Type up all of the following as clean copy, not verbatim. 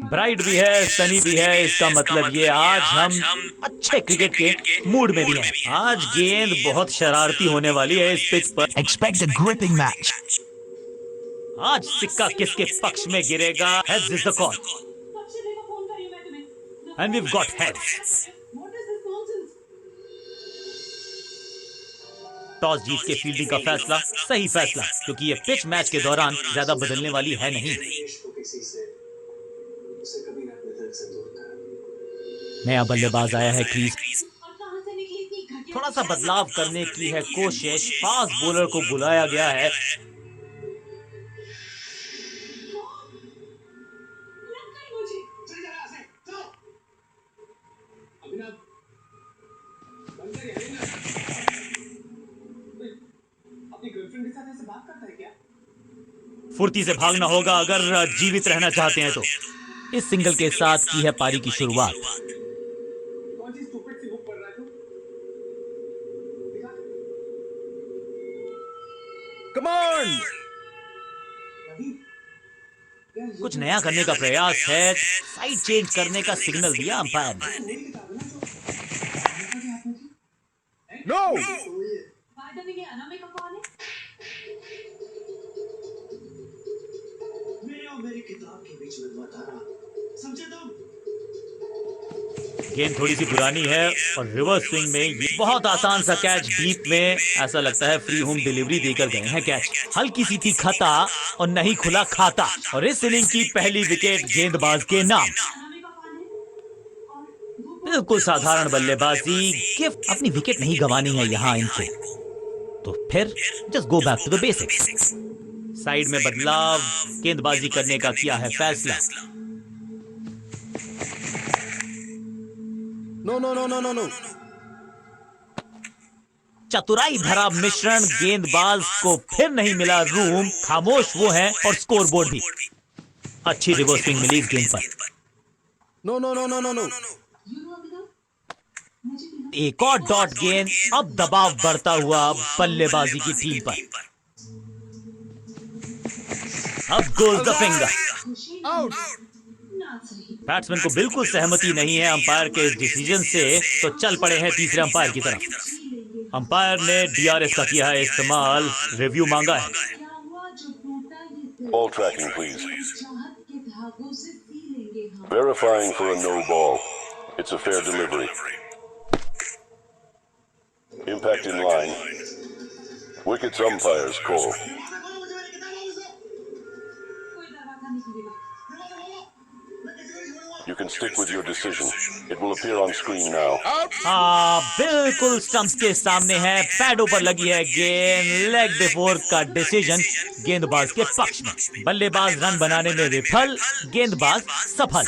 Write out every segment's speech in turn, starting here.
Bright भी है, सनी भी है, इसका मतलब ये आज हम अच्छे क्रिकेट के मूड में भी हैं। आज गेंद बहुत शरारती होने वाली है इस पिच पर। Expect a gripping match. आज सिक्का किसके पक्ष में गिरेगा? Heads is the call. And we've got heads. Toss जीत के फील्डिंग का फैसला सही फैसला, क्योंकि ये पिच मैच के दौरान ज्यादा बदलने वाली है नहीं। नया बल्लेबाज आया है क्रीज, थोड़ा सा बदलाव करने की है कोशिश। फास्ट बॉलर को बुलाया गया है। फुर्ती से भागना होगा अगर जीवित रहना चाहते हैं तो। इस सिंगल के साथ की है पारी की शुरुआत। Come on! कुछ नया करने का प्रयास है, साइड चेंज करने का सिग्नल दिया अंपायर ने। No! गेंद थोड़ी सी पुरानी है और रिवर्स स्विंग में ये बहुत आसान सा कैच डीप में, ऐसा लगता है फ्री होम डिलीवरी देकर गए हैं कैच। हल्की सी थी खता और नहीं खुला खाता, और इस इनिंग की पहली विकेट गेंदबाज के नाम। बिल्कुल साधारण बल्लेबाजी, गिफ्ट। अपनी विकेट नहीं गंवानी है यहाँ इनको, तो फिर just go back to the basics. Side में बदलाव, गेंदबाजी करने का किया है फैसला। No. चतुराई भरा मिश्रण, गेंदबाज को फिर नहीं मिला रूम, खामोश वो है और स्कोर बोर्ड भी। अच्छी रिवर्स स्विंग मिली इस गेंद पर। No. एक और डॉट गेंद, अब दबाव बढ़ता हुआ बल्लेबाजी की टीम पर। अब goes the finger. Out! Batsman को बिल्कुल सहमति नहीं है अंपायर के इस डिसीजन से, तो चल पड़े हैं तीसरे अंपायर की तरफ। अंपायर ने डीआरएस का किया है इस्तेमाल, रिव्यू मांगा है। Ball tracking, please. Verifying for a no ball. It's a fair delivery. Impact in line. Wickets umpires call. You can stick with your decision. It will appear on screen now. बिल्कुल stumps के सामने है, पैडों पर लगी है गेंद। Leg before का decision गेंदबाज के पक्ष में। बल्लेबाज रन बनाने में विफल, गेंदबाज सफल।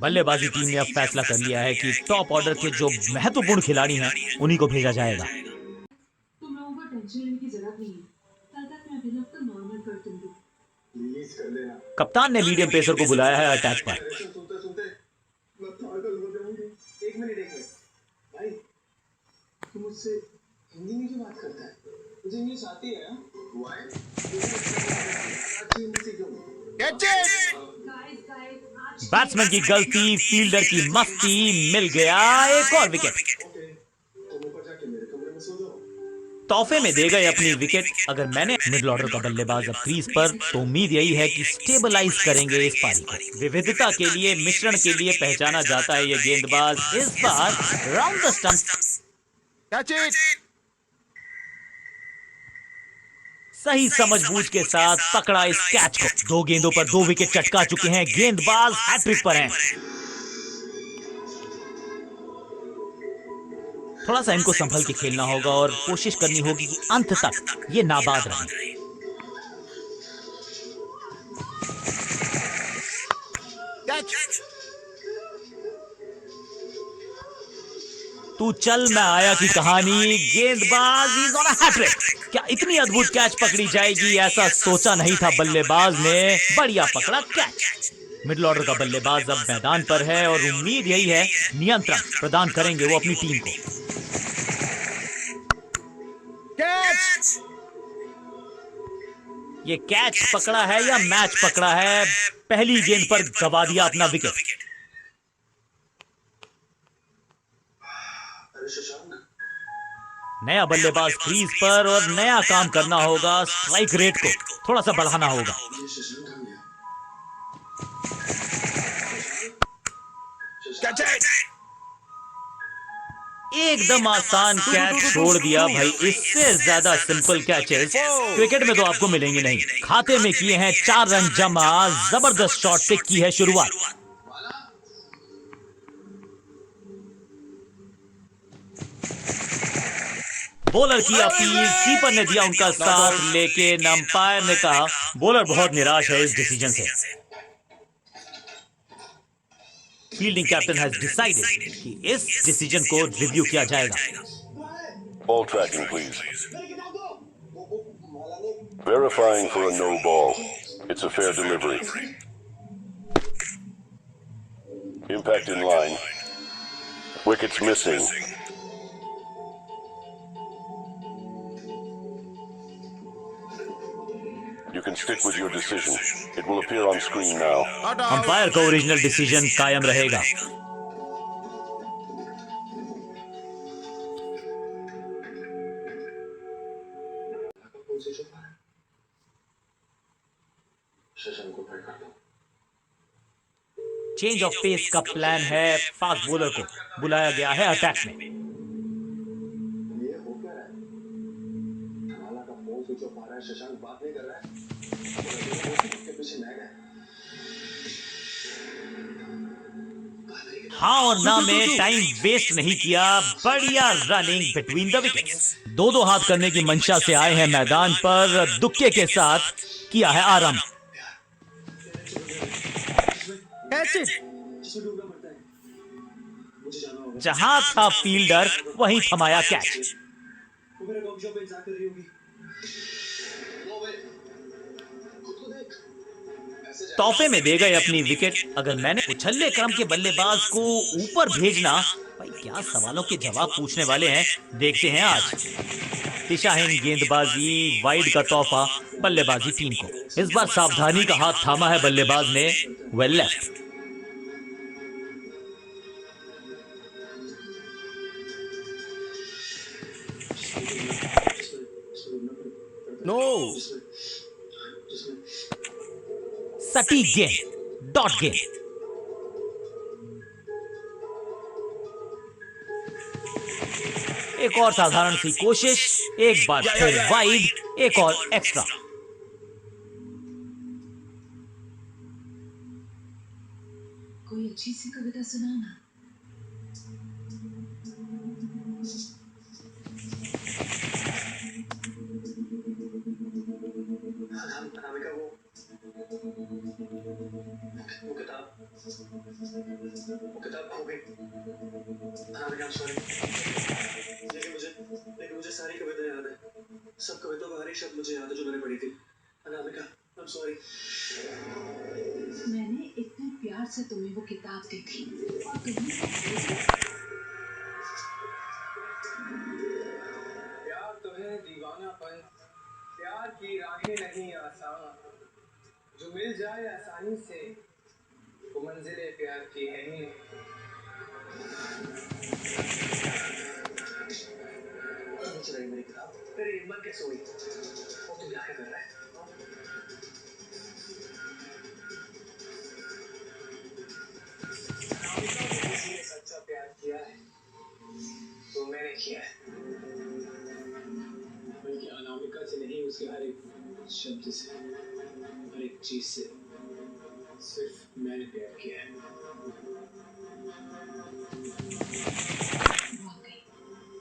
बल्लेबाजी टीम ने अब फैसला कर लिया है कि टॉप ऑर्डर के जो महत्वपूर्ण खिलाड़ी हैं उन्हीं को भेजा जाएगा। कप्तान ने मीडियम पेसर को बुलाया है अटैक पर। बैट्समैन की गलती, फील्डर की मस्ती, मिल गया एक और विकेट। तोहफे में दे गए अपनी विकेट। अगर मैंने मिडिल ऑर्डर का बल्लेबाज अब क्रीज पर, तो उम्मीद यही है कि स्टेबलाइज करेंगे इस पारी को। विविधता के लिए, मिश्रण के लिए पहचाना जाता है ये गेंदबाज। इस बार round the stumps. Catch it! सही समझबूझ के साथ पकड़ा इस कैच को। 2 गेंदों पर 2 विकेट चटका चुके हैं गेंदबाज, हैट्रिक पर हैं। थोड़ा सा इनको संभल के खेलना होगा और कोशिश करनी होगी कि अंत तक ये नाबाद रहे। तू चल मैं आया की कहानी, गेंदबाज इज ऑन अ हैट्रिक। क्या इतनी अद्भुत कैच पकड़ी जाएगी, ऐसा सोचा नहीं था बल्लेबाज ने। बढ़िया पकड़ा कैच। मिडिल ऑर्डर का बल्लेबाज अब मैदान पर है और उम्मीद यही है नियंत्रण प्रदान करेंगे वो अपनी टीम को। ये कैच पकड़ा है या मैच पकड़ा है? पहली गेंद पर गवा दिया अपना विकेट। नया बल्लेबाज क्रीज पर और नया काम करना होगा। स्ट्राइक रेट को थोड़ा सा बढ़ाना होगा। एकदम आसान कैच छोड़ दिया भाई। इससे ज्यादा सिंपल कैचेस क्रिकेट में तो आपको मिलेंगे नहीं। खाते में किए हैं 4 रन जमा। जबरदस्त शॉट से की है शुरुआत। बॉलर की अपील, कीपर ने दिया उनका साथ, लेकिन अंपायर ने कहा बॉलर बहुत निराश है इस डिसीजन से। फील्डिंग कैप्टन हैज डिसाइडेड कि इस डिसीजन को रिव्यू किया जाएगा। Ball tracking, please. Verifying for a no ball. It's a fair delivery. Impact in line. Wickets missing. You can stick with your decision. It will appear on screen now. Umpire का original decision कायम रहेगा। Change of pace का plan है। Fast bowler को बुलाया गया है attack में। हाँ और ना में टाइम वेस्ट नहीं किया। बढ़िया रनिंग बिटवीन द विकेट्स। दो हाथ करने की मंशा से आए हैं मैदान पर। दुक्के के साथ किया है आराम। जहां था फील्डर वहीं थमाया कैच। तोहफे में दे गए अपनी विकेट। अगर मैंने उछल्ले क्रम के बल्लेबाज को ऊपर भेजना, भाई क्या सवालों के जवाब पूछने वाले हैं, देखते हैं आज। दिशाहीन गेंदबाजी, वाइड का तोहफा बल्लेबाजी टीम को। इस बार सावधानी का हाथ थामा है बल्लेबाज ने। Well left. नो। सटीक गेंद, डॉट गेंद। एक और साधारण सी कोशिश, एक बार फिर वाइड, एक और एक्स्ट्रा। कोई अच्छी सी कविता सुनाओ ना। अनामिका वो किताब खो गई। अनामिका सॉरी। लेकिन मुझे सारी कविता याद है। सब कविताओं का हर एक शब्द मुझे याद है जो मैंने पढ़ी थी। Anamika I am sorry. मैंने इतने प्यार से तुम्हें वो किताब दी थी और तुमने प्यार तो है दीवानापन, प्यार की राहें नहीं आसान। जो मिल जाए आसानी से वो मंजिले प्यार की है ही। चल रही मेरी किताब, तेरी हिम्मत कैसे हुई? और तू क्या कर रहा है? किसी ने सच्चा प्यार किया है तो मैंने किया है। बल्कि अनामिका से नहीं, उसके हर एक शब्द से, हर एक चीज से सिर्फ मैंने प्यार किया है।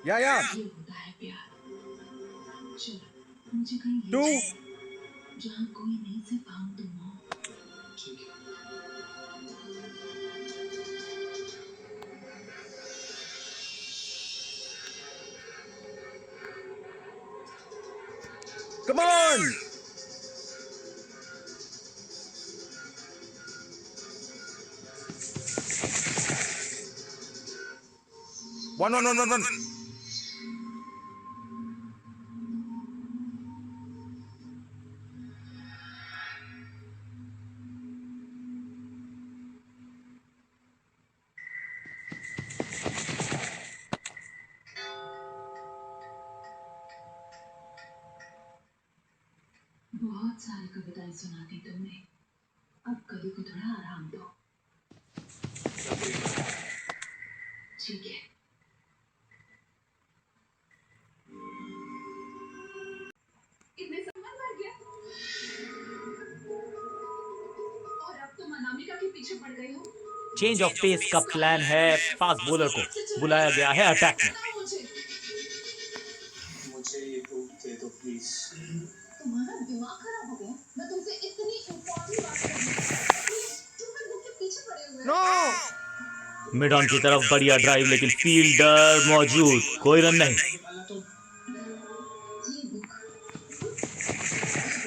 या ये होता है प्यार। चलो मुझे कहीं ले टू जाओ, जहाँ कोई नहीं, सिर्फ हम तुम हो। ठीक है। Come on. One one one one one. बहुत सारी कविताएं सुनाती तुमने, अब कवि को थोड़ा आराम दो। ठीक है। इतने सम्मान बढ़ गया और अब तुम अनामिका के पीछे पड़ गए हो। चेंज ऑफ पेस का प्लान है। फास्ट बॉलर को बुलाया गया है अटैक में। मुझे ये बुक दे दो प्लीज। तुम्हारा दिमाग खराब हो गया? मैं तुमसे इतनी इम्पोर्टेंट बात कर रही हूँ, तुम बुक के पीछे पड़े हुए हो। मिड ऑन की तरफ बढ़िया ड्राइव, लेकिन फील्डर मौजूद, कोई रन नहीं।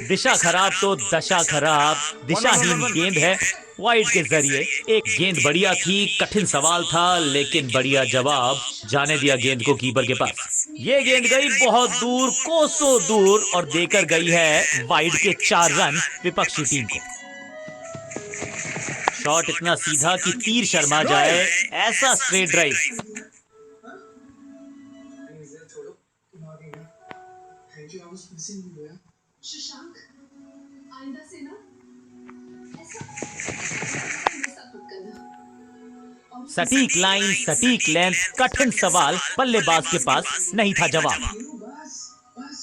दिशा खराब तो दशा खराब। दिशाहीन गेंद है वाइड के जरिए। एक गेंद बढ़िया थी, कठिन सवाल था, लेकिन बढ़िया जवाब। जाने दिया गेंद को कीपर के पास। ये गेंद गई बहुत दूर, कोसों दूर, और देकर गई है वाइड के 4 रन विपक्षी टीम को। शॉट इतना सीधा कि तीर शर्मा जाए, ऐसा स्ट्रेट ड्राइव। छोड़ो, तुम आ गई ना। Thank you, I was missing you यार। शशांक, आइंदा से ना ऐसा मत करना। सटीक लाइन, सटीक लेंथ, कठिन सवाल, बल्लेबाज के पास नहीं था जवाब। बस बस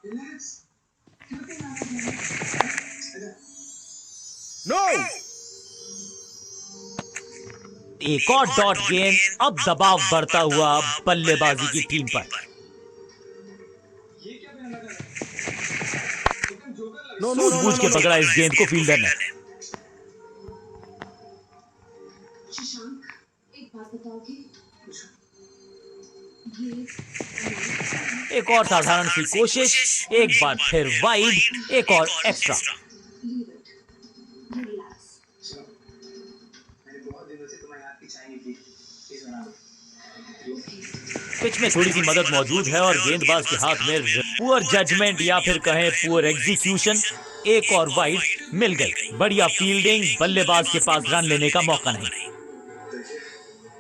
रिलैक्स। एक और डॉट गेंद, अब दबाव बढ़ता हुआ बल्लेबाजी की टीम पर। ये क्या पहना लगा? एकदम जोकर लग। सूझबूझ के पकड़ा इस गेंद को फील्डर ने। शशांक, एक बात बताओगे? एक और साधारण सी कोशिश, एक बार फिर वाइड, एक और एक्स्ट्रा। रिलैक्स। सुनो, मैंने बहुत दिनों से तुम्हें याद की चाय नहीं पी। प्लीज बना दो। पिच में थोड़ी सी मदद मौजूद है और गेंदबाज के हाथ में पुअर जजमेंट या फिर कहें पुअर एग्जीक्यूशन। एक और वाइड मिल गई। बढ़िया फील्डिंग, बल्लेबाज के पास रन लेने का मौका नहीं।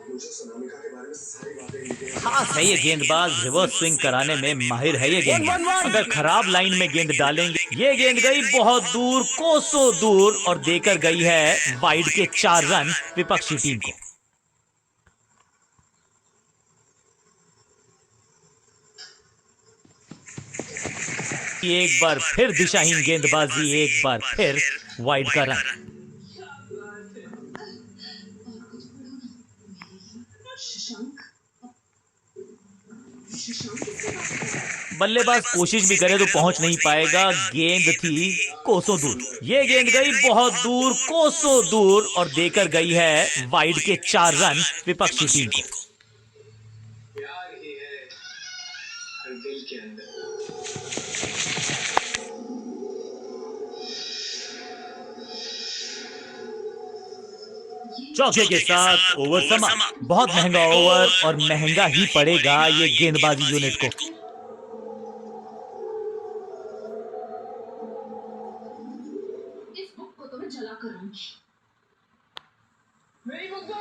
मुझे सोनामिका के बारे में सारी बातें लिखी खास है ये गेंदबाज, रिवर्स स्विंग कराने में माहिर है ये गेंदबाज। अगर खराब लाइन में गेंद डालेंगे, ये गेंद गई बहुत दूर, कोसों दूर, और देकर गई है वाइड के 4 रन विपक्षी टीम को। एक बार फिर दिशाहीन गेंदबाजी, एक बार फिर वाइड का रन। शशांक, शशांक, बल्लेबाज कोशिश भी करे तो पहुंच नहीं पाएगा। गेंद थी कोसों दूर। ये गेंद गई बहुत दूर, कोसों दूर, और देकर गई है वाइड के 4 रन विपक्षी टीम को। प्यार ही है हर दिल के अंदर। चौके के साथ ओवर समाप्त। बहुत महंगा ओवर, और महंगा ही पड़ेगा ये गेंदबाजी यूनिट को। इस बुक को तो मैं जला कर रहूंगी। मेरी बुक दो।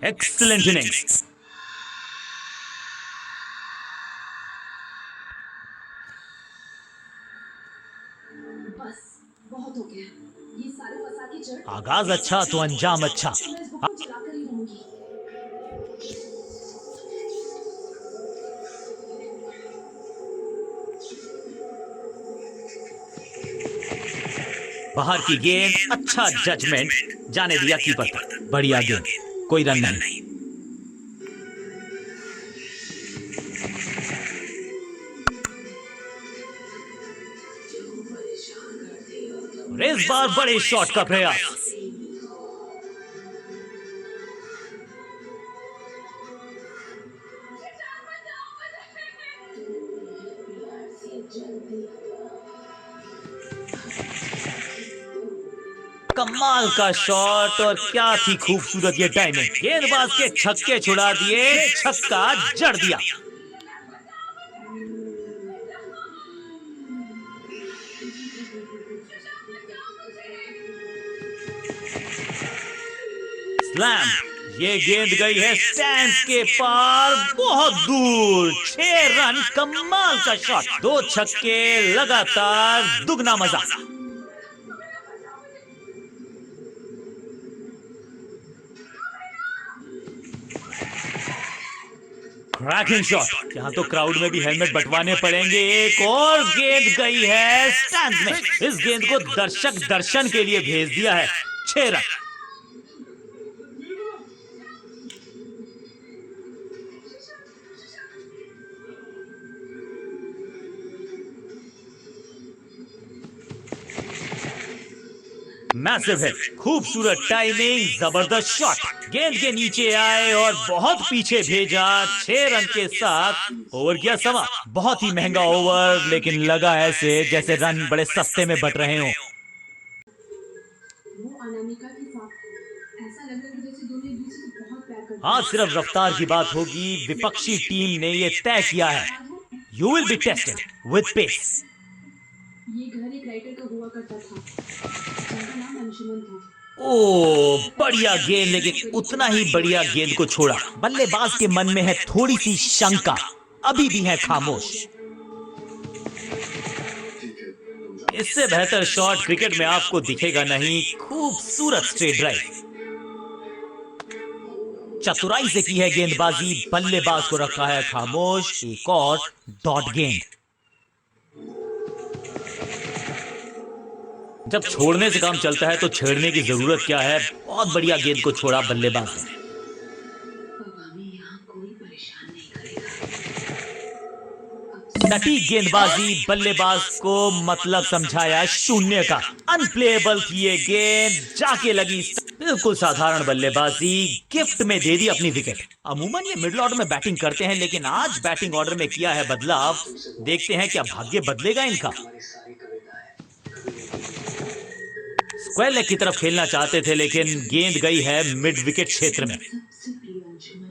Excellent innings. बस बहुत हो गया। ये सारे फसाद की जड़। आगाज अच्छा तो अंजाम अच्छा। मैं इस बुक को जलाकर ही रहूंगी। बाहर की गेंद, अच्छा जजमेंट, जाने दिया कीपर पर। बढ़िया गेंद, कोई रन नहीं। और इस बार बड़े शॉट का प्रयास। कमाल का शॉट, और क्या थी खूबसूरत ये टाइमिंग। गेंदबाज के छक्के छुड़ा दिए, छक्का जड़ दिया। स्लैम। ये गेंद गई है स्टैंड्स के पार बहुत दूर। 6 रन, कमाल का शॉट। 2 छक्के लगातार, दुगना मजा। Cracking shot. यहाँ तो क्राउड में भी हेलमेट बंटवाने पड़ेंगे। एक और गेंद गई है स्टैंड्स में। इस गेंद को दर्शक दर्शन के लिए भेज दिया है। 6 रन। मैसिव हिट, खूबसूरत टाइमिंग, जबरदस्त शॉट। गेंद के नीचे आए और बहुत पीछे भेजा। 6 रन के साथ ओवर किया समा। बहुत ही महंगा ओवर, लेकिन लगा ऐसे जैसे रन बड़े सस्ते में बट रहे हों। वो अनामिका के साथ ऐसा लग रहा है जैसे दोनों एक दूसरे को बहुत प्यार करते हैं। आज सिर्फ रफ्तार की बात होगी। विपक्षी टीम ने यह तय किया है, you will be tested with pace. ये घर एक राइटर का हुआ करता था जिनका नाम अंशुमन था। ओ बढ़िया गेंद, लेकिन उतना ही बढ़िया गेंद को छोड़ा। बल्लेबाज के मन में है थोड़ी सी शंका, अभी भी है खामोश। इससे बेहतर शॉट क्रिकेट में आपको दिखेगा नहीं। खूबसूरत स्ट्रेट ड्राइव, चतुराई से की है गेंदबाजी। बल्लेबाज को रखा है खामोश। एक और डॉट गेंद। जब छोड़ने से काम चलता है तो छेड़ने की जरूरत क्या है। बहुत बढ़िया गेंद को छोड़ा बल्लेबाज ने। सटीक गेंदबाजी, बल्लेबाज को मतलब समझाया शून्य का। अनप्लेएबल थी ये गेंद, जाके लगी। बिल्कुल साधारण बल्लेबाजी, गिफ्ट में दे दी अपनी विकेट। अमूमन ये मिडिल ऑर्डर में बैटिंग करते हैं, लेकिन आज बैटिंग ऑर्डर में किया है बदलाव। देखते हैं क्या भाग्य बदलेगा इनका। स्क्वायर लेग की तरफ खेलना चाहते थे, लेकिन गेंद गई है मिड विकेट क्षेत्र में। सबसे प्रिय अंशुमन हो,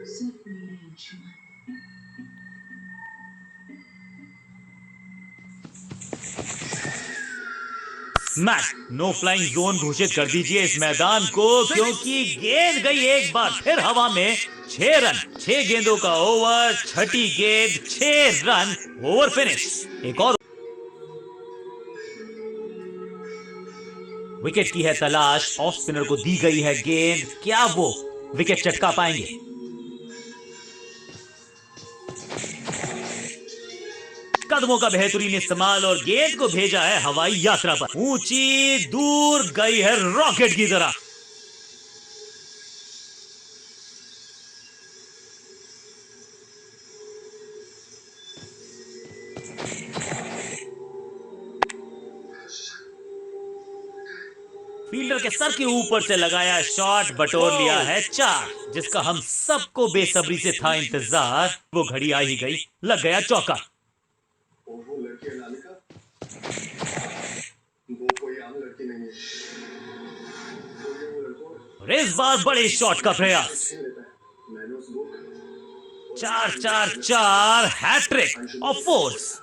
सिर्फ मेरे Anshuman. Smash. No flying zone घोषित कर दीजिए इस मैदान को, क्योंकि गेंद गई एक बार फिर हवा में। 6 रन, 6 गेंदों का ओवर, छठी गेंद, 6 रन, ओवर फिनिश। एक और विकेट की है तलाश। ऑफ स्पिनर को दी गई है गेंद, क्या वो विकेट चटका पाएंगे? कदमों का बेहतरीन इस्तेमाल और गेंद को भेजा है हवाई यात्रा पर। ऊंची दूर गई है रॉकेट की तरह। फील्डर के सर के ऊपर से लगाया शॉट, बटोर लिया है 4, जिसका हम सबको बेसब्री से था इंतजार। वो घड़ी आ ही गई, लग गया चौका। और वो लड़की अनामिका, वो कोई आम लड़की नहीं है। वो लड़कों इस बार बड़े शॉट का प्रयास। छीन लेता है। मैंने उस बुक 4-4-4 हैट्रिक ऑफ फोर्स।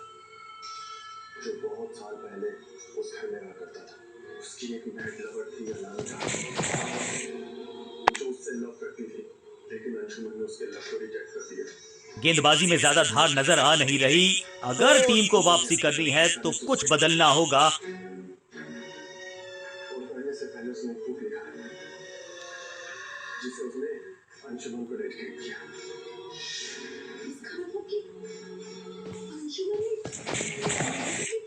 जो बहुत साल पहले उस घर में रहा करता था, उसकी एक बैड लवर थी अनामिका, जो उससे लव करती थी, लेकिन अंशुमन ने उसके लव को रिजेक्ट कर दिया। गेंदबाजी में ज्यादा धार नजर आ नहीं रही। अगर टीम को वापसी करनी है तो कुछ बदलना होगा। और पढ़ने से पहले उसने एक बुक लिखा है, जिसे उसने अंशुमन को डेडिकेट किया। इसका मतलब कि अंशुमन ने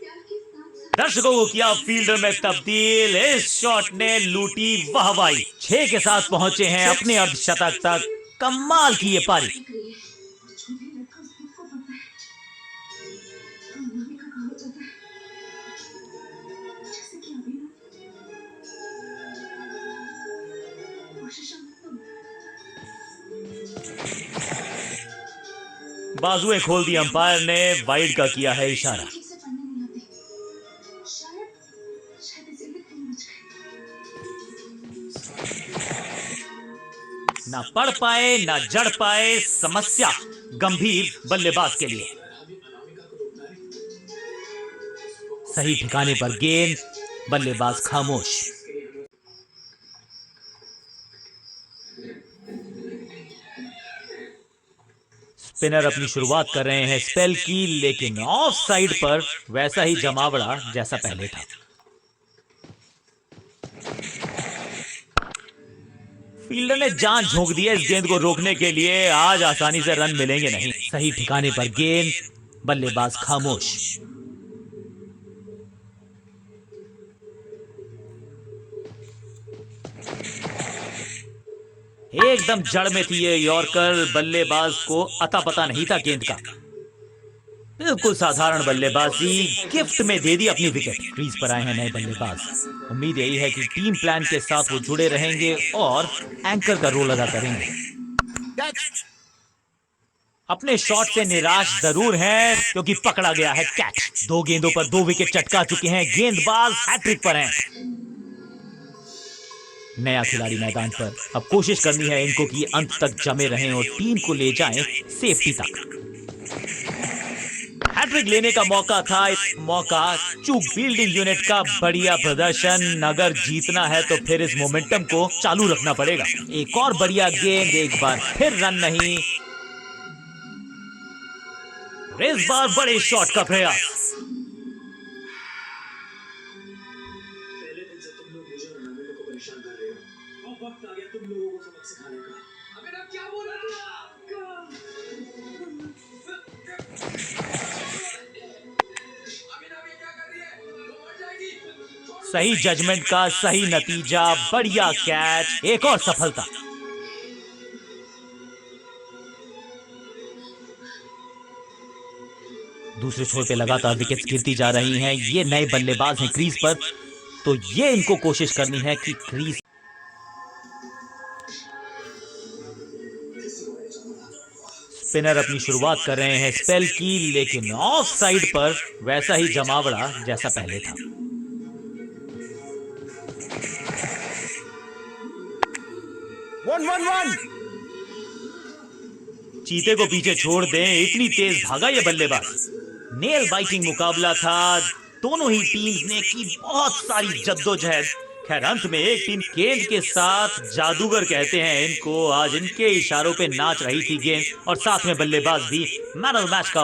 प्यार के साथ दर्शकों को किया फील्डर में तब्दील। इस शॉट ने लूटी वाहवाही। 6 के साथ पहुंचे हैं अपने अर्धशतक तक। कमाल की ये पारी। जो भी लड़का उस बुक को पढ़ता है, तो अनामिका का हो जाता है। जैसे कि अभी ना कोशिश बाजुएं खोल दी अंपायर ने। वाइड का किया है इशारा। ठीक से पढ़ने नहीं आते। शायद इसीलिए तुम बच गए। ना पढ़ पाए ना जड़ पाए, समस्या गंभीर बल्लेबाज के लिए। सही ठिकाने पर गेंद, बल्लेबाज खामोश। स्पिनर अपनी शुरुआत कर रहे हैं स्पेल की, लेकिन ऑफ साइड पर वैसा ही जमावड़ा जैसा पहले था। फील्डर ने जान झोंक दी है इस गेंद को रोकने के लिए। आज आसानी से रन मिलेंगे नहीं। सही ठिकाने पर गेंद, बल्लेबाज खामोश। एकदम जड़ में थी ये यॉर्कर। बल्लेबाज को अता पता नहीं था गेंद का। बिल्कुल साधारण बल्लेबाजी, गिफ्ट में दे दी अपनी विकेट। क्रीज पर आए हैं नए बल्लेबाज। उम्मीद यही है कि टीम प्लान के साथ वो जुड़े रहेंगे और एंकर का रोल अदा करेंगे। अपने शॉट से निराश जरूर हैं क्योंकि पकड़ा गया है कैच। 2 गेंदों पर 2 विकेट चटका चुके हैं गेंदबाज, हैट्रिक पर हैं। नया खिलाड़ी मैदान पर। अब कोशिश करनी है इनको कि अंत तक जमे रहें और टीम को ले जाएं सेफ्टी तक। हैट्रिक लेने का मौका था, मौका चूक। फील्डिंग यूनिट का बढ़िया प्रदर्शन। अगर जीतना है तो फिर इस मोमेंटम को चालू रखना पड़ेगा। एक और बढ़िया गेंद, एक बार फिर रन नहीं। इस बार बड़े शॉट का प्रयास। पहले दिन से तुम लोग मुझे और नमिता को परेशान कर रहे हो। अब वक्त आ गया तुम लोगों को सबक सिखाने का। अबे अब क्या बोल रहा है? सही जजमेंट का सही नतीजा, बढ़िया कैच, एक और सफलता। दूसरे छोर पे लगातार विकेट्स गिरती जा रही हैं। ये नए बल्लेबाज हैं क्रीज पर, तो ये इनको कोशिश करनी है कि क्रीज। स्पिनर अपनी शुरुआत कर रहे हैं स्पेल की, लेकिन ऑफ साइड पर वैसा ही जमावड़ा जैसा पहले था। चीते को पीछे छोड़ दें, इतनी तेज भागा ये बल्लेबाज। नेल बाइटिंग मुकाबला था। दोनों ही टीम्स ने की बहुत सारी जद्दोजहद। खैर अंत में एक टीम गेंद के साथ, जादूगर कहते हैं इनको, आज इनके इशारों पे नाच रही थी गेंद और साथ में बल्लेबाज भी। मैन ऑफ द मैच का